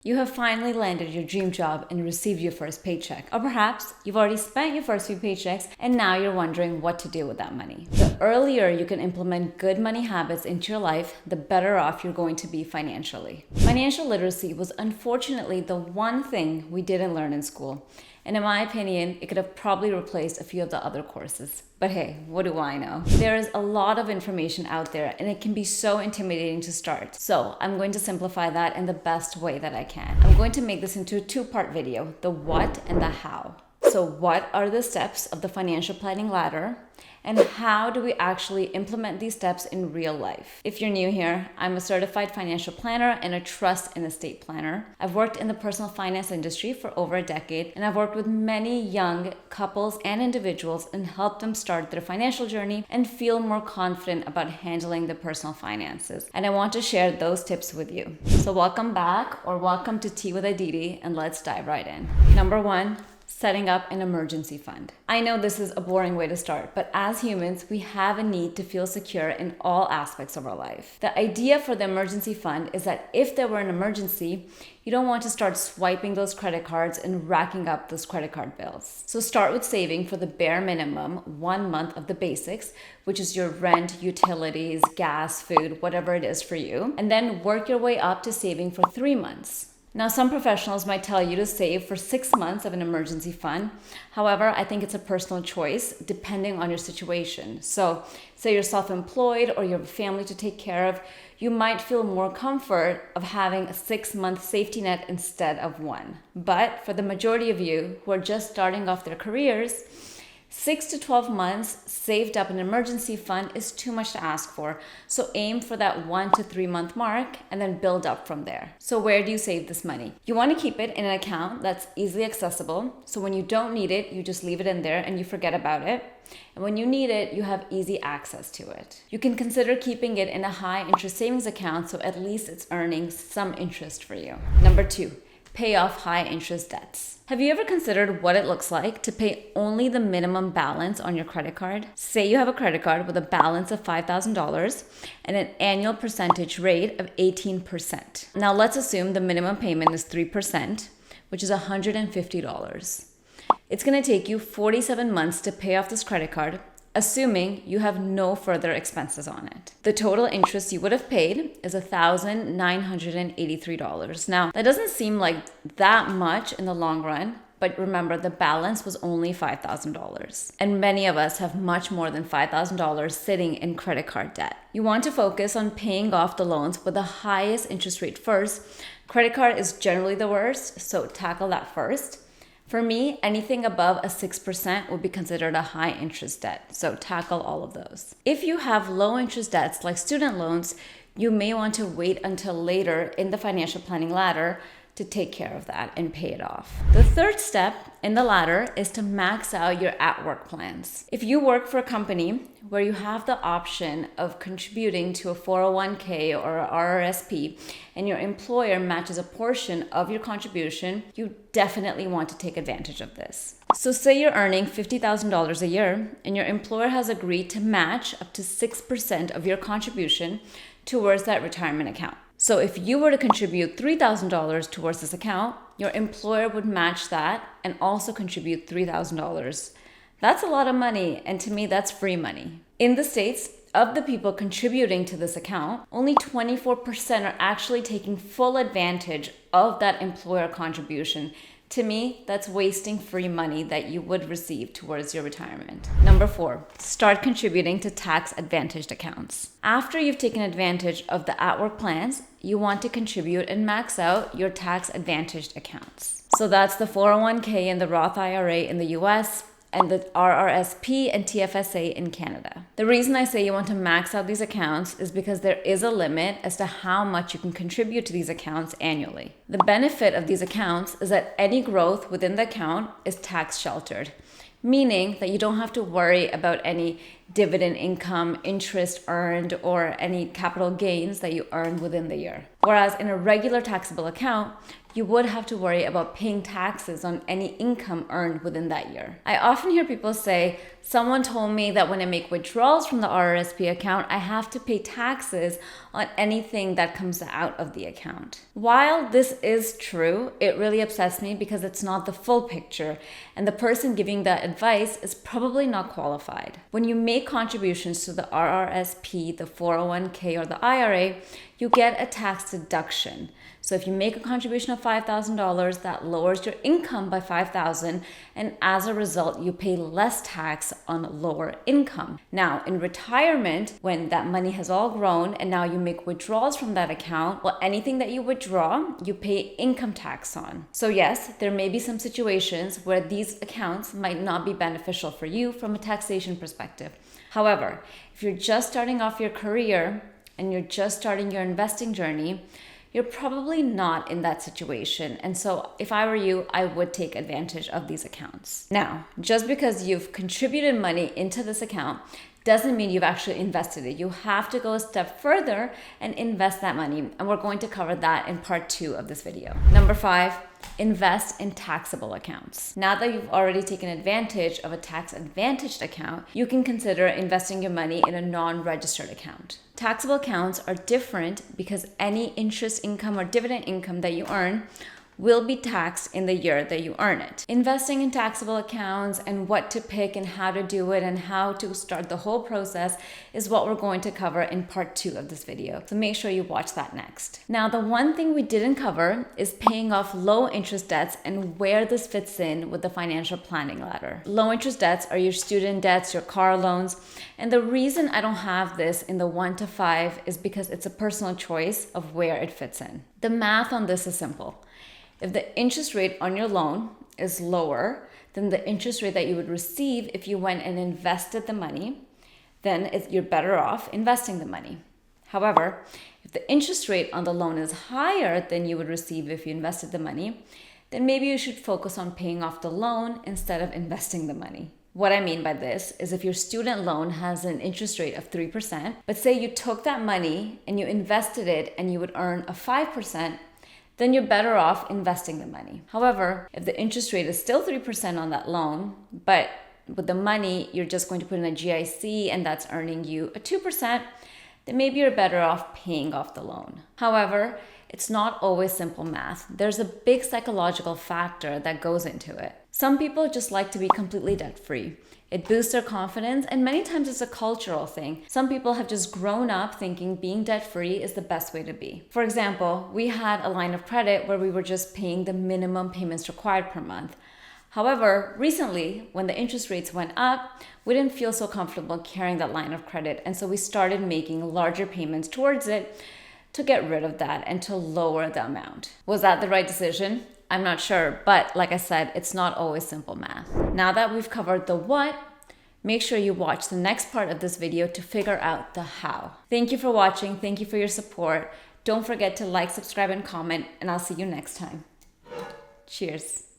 You have finally landed your dream job and received your first paycheck. Or perhaps you've already spent your first few paychecks and now you're wondering what to do with that money. The earlier you can implement good money habits into your life, the better off you're going to be financially. Financial literacy was unfortunately the one thing we didn't learn in school. And in my opinion, it could have probably replaced a few of the other courses. But hey, what do I know? There is a lot of information out there and it can be so intimidating to start. So I'm going to simplify that in the best way that I can. I'm going to make this into a two-part video, the what and the how. So what are the steps of the financial planning ladder? And how do we actually implement these steps in real life? If you're new here, I'm a certified financial planner and a trust and estate planner. I've worked in the personal finance industry for over a decade, and I've worked with many young couples and individuals and helped them start their financial journey and feel more confident about handling their personal finances. And I want to share those tips with you. So welcome back, or welcome to Tea with Aditi, and let's dive right in. Number one, setting up an emergency fund. I know this is a boring way to start, but as humans, we have a need to feel secure in all aspects of our life. The idea for the emergency fund is that if there were an emergency, you don't want to start swiping those credit cards and racking up those credit card bills. So start with saving for the bare minimum 1 month of the basics, which is your rent, utilities, gas, food, whatever it is for you, and then work your way up to saving for 3 months. Now, some professionals might tell you to save for 6 months of an emergency fund. However, I think it's a personal choice depending on your situation. So, say you're self-employed or you have a family to take care of, you might feel more comfort of having a 6-month safety net instead of one. But for the majority of you who are just starting off their careers, 6 to 12 months saved up an emergency fund is too much to ask for. So aim for that 1 to 3 month mark and then build up from there. So where do you save this money? You want to keep it in an account that's easily accessible. So when you don't need it, you just leave it in there and you forget about it. And when you need it, you have easy access to it. You can consider keeping it in a high interest savings account so at least it's earning some interest for you. Number two, pay off high interest debts. Have you ever considered what it looks like to pay only the minimum balance on your credit card? Say you have a credit card with a balance of $5,000 and an annual percentage rate of 18%. Now let's assume the minimum payment is 3%, which is $150. It's going to take you 47 months to pay off this credit card, assuming you have no further expenses on it. The total interest you would have paid is $1,983. Now, that doesn't seem like that much in the long run, but remember, the balance was only $5,000. And many of us have much more than $5,000 sitting in credit card debt. You want to focus on paying off the loans with the highest interest rate first. Credit card is generally the worst, so tackle that first. For me, anything above a 6% would be considered a high interest debt, so tackle all of those. If you have low interest debts like student loans, you may want to wait until later in the financial planning ladder to take care of that and pay it off. The third step in the ladder is to max out your at-work plans. If you work for a company where you have the option of contributing to a 401k or a RRSP and your employer matches a portion of your contribution, you definitely want to take advantage of this. So say you're earning $50,000 a year and your employer has agreed to match up to 6% of your contribution towards that retirement account. So if you were to contribute $3,000 towards this account, your employer would match that and also contribute $3,000. That's a lot of money, and to me, that's free money. In the States, of the people contributing to this account, only 24% are actually taking full advantage of that employer contribution. To me, that's wasting free money that you would receive towards your retirement. Number four, start contributing to tax-advantaged accounts. After you've taken advantage of the at-work plans, you want to contribute and max out your tax-advantaged accounts. So that's the 401k and the Roth IRA in the US, and the RRSP and TFSA in Canada. The reason I say you want to max out these accounts is because there is a limit as to how much you can contribute to these accounts annually. The benefit of these accounts is that any growth within the account is tax sheltered, meaning that you don't have to worry about any dividend income, interest earned, or any capital gains that you earn within the year. Whereas in a regular taxable account, you would have to worry about paying taxes on any income earned within that year. I often hear people say Someone told me that when I make withdrawals from the RRSP account, I have to pay taxes on anything that comes out of the account. While this is true, it really upsets me because it's not the full picture, and the person giving that advice is probably not qualified. When you make contributions to the RRSP, the 401k, or the IRA, you get a tax deduction. So if you make a contribution of $5,000, that lowers your income by $5,000, and as a result, you pay less tax on lower income. Now, in retirement, when that money has all grown and now you make withdrawals from that account, well, anything that you withdraw, you pay income tax on. So yes, there may be some situations where these accounts might not be beneficial for you from a taxation perspective. However, if you're just starting off your career and you're just starting your investing journey, you're probably not in that situation. And so if I were you, I would take advantage of these accounts. Now, just because you've contributed money into this account doesn't mean you've actually invested it. You have to go a step further and invest that money. And we're going to cover that in part 2 of this video. Number 5, invest in taxable accounts. Now that you've already taken advantage of a tax-advantaged account, you can consider investing your money in a non-registered account. Taxable accounts are different because any interest income or dividend income that you earn will be taxed in the year that you earn it. Investing in taxable accounts and what to pick and how to do it and how to start the whole process is what we're going to cover in part 2 of this video. So make sure you watch that next. Now, the one thing we didn't cover is paying off low interest debts and where this fits in with the financial planning ladder. Low interest debts are your student debts, your car loans. And the reason I don't have this in the 1 to 5 is because it's a personal choice of where it fits in. The math on this is simple. If the interest rate on your loan is lower than the interest rate that you would receive if you went and invested the money, then you're better off investing the money. However, if the interest rate on the loan is higher than you would receive if you invested the money, then maybe you should focus on paying off the loan instead of investing the money. What I mean by this is if your student loan has an interest rate of 3%, but say you took that money and you invested it and you would earn a 5%, then you're better off investing the money. However, if the interest rate is still 3% on that loan, but with the money you're just going to put in a GIC and that's earning you a 2%, then maybe you're better off paying off the loan. However, it's not always simple math. There's a big psychological factor that goes into it. Some people just like to be completely debt-free. It boosts their confidence, and many times it's a cultural thing. Some people have just grown up thinking being debt-free is the best way to be. For example, we had a line of credit where we were just paying the minimum payments required per month. However, recently, when the interest rates went up, we didn't feel so comfortable carrying that line of credit, and so we started making larger payments towards it to get rid of that and to lower the amount. Was that the right decision? I'm not sure, but like I said, it's not always simple math. Now that we've covered the what, make sure you watch the next part of this video to figure out the how. Thank you for watching. Thank you for your support. Don't forget to like, subscribe, and comment, and I'll see you next time. Cheers.